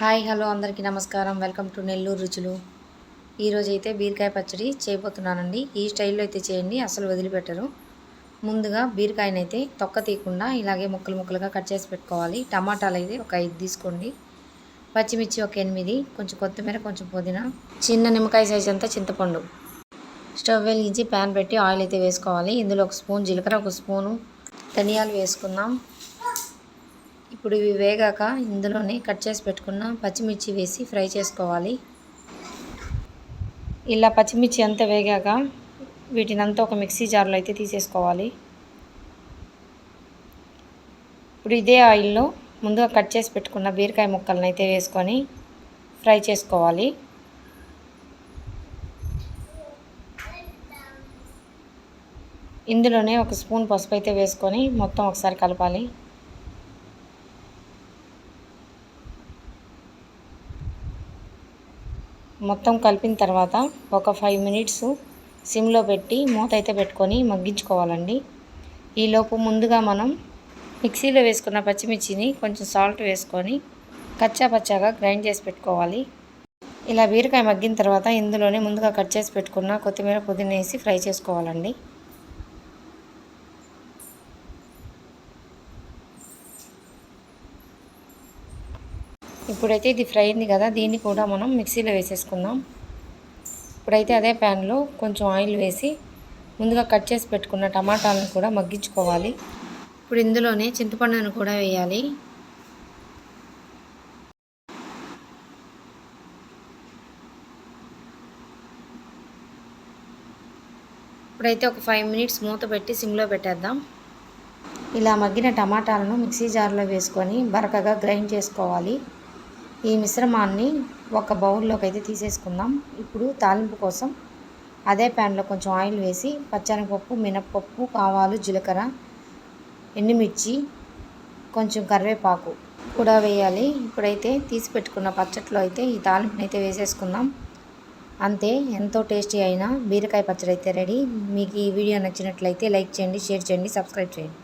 Hi hello అందరికీ నమస్కారం. Welcome to Nellore రుచులు. ఈరోజు అయితే బీరకాయ పచ్చడి చేయబోతున్నానండి. ఈ స్టైల్లో అయితే చేయండి, అసలు వదిలిపెట్టరు. ముందుగా బీరకాయనైతే తొక్క తీయకుండా ఇలాగే ముక్కలు ముక్కలుగా కట్ చేసి పెట్టుకోవాలి. టమాటాలు అయితే ఒక 5 తీసుకోండి. పచ్చిమిర్చి ఒక 8, కొంచెం కొత్తిమీర, కొంచెం పుదీనా, చిన్న నిమ్మకాయ సైజ్ అంతా చింతపండు. స్టవ్ వెలిగించి ప్యాన్ పెట్టి ఆయిల్ అయితే వేసుకోవాలి. ఇందులో ఒక స్పూన్ జీలకర్ర, ఒక స్పూను ధనియాలు వేసుకుందాం. ఇప్పుడు ఇవి వేగాక ఇందులోనే కట్ చేసి పెట్టుకున్న పచ్చిమిర్చి వేసి ఫ్రై చేసుకోవాలి. ఇలా పచ్చిమిర్చి అంతా వేగాక వీటినంతా ఒక మిక్సీ జార్లో అయితే తీసేసుకోవాలి. ఇప్పుడు ఇదే ఆయిల్లో ముందుగా కట్ చేసి పెట్టుకున్న బీరకాయ ముక్కలను అయితే వేసుకొని ఫ్రై చేసుకోవాలి. ఇందులోనే ఒక స్పూన్ పసుపు అయితే వేసుకొని మొత్తం ఒకసారి కలపాలి. మొత్తం కలిపిన తర్వాత ఒక 5 మినిట్స్ సిమ్లో పెట్టి మూత అయితే పెట్టుకొని మగ్గించుకోవాలండి. ఈలోపు ముందుగా మనం మిక్సీలో వేసుకున్న పచ్చిమిర్చిని కొంచెం సాల్ట్ వేసుకొని కచ్చా పచ్చాగా గ్రైండ్ చేసి పెట్టుకోవాలి. ఇలా బీరకాయ మగ్గిన తర్వాత ఇందులోనే ముందుగా కట్ చేసి పెట్టుకున్న కొత్తిమీర, పుదీనా వేసి ఫ్రై చేసుకోవాలండి. ఇప్పుడైతే ఇది ఫ్రై అయింది కదా, దీన్ని కూడా మనం మిక్సీలో వేసేసుకుందాం. ఇప్పుడైతే అదే ప్యాన్లో కొంచెం ఆయిల్ వేసి ముందుగా కట్ చేసి పెట్టుకున్న టమాటాలను కూడా మగ్గించుకోవాలి. ఇప్పుడు ఇందులోనే చింతపండును కూడా వేయాలి. ఇప్పుడైతే ఒక 5 మినిట్స్ మూత పెట్టి సిమ్లో పెట్టేద్దాం. ఇలా మగ్గిన టమాటాలను మిక్సీ జార్లో వేసుకొని బరకగా గ్రైండ్ చేసుకోవాలి. ఈ మిశ్రమాన్ని ఒక బౌల్లోకి అయితే తీసేసుకుందాం. ఇప్పుడు తాలింపు కోసం అదే ప్యాన్లో కొంచెం ఆయిల్ వేసి పచ్చనగపప్పు, మినప్పప్పు, ఆవాలు, జీలకర్ర, ఎండుమిర్చి, కొంచెం కరివేపాకు కూడా వేయాలి. ఇప్పుడైతే తీసి పెట్టుకున్న పచ్చట్లో అయితే ఈ తాలింపుని అయితే వేసేసుకుందాం. అంతే, ఎంతో టేస్టీ అయిన బీరకాయ పచ్చడి అయితే రెడీ. మీకు ఈ వీడియో నచ్చినట్లయితే లైక్ చేయండి, షేర్ చేయండి, సబ్స్క్రైబ్ చేయండి.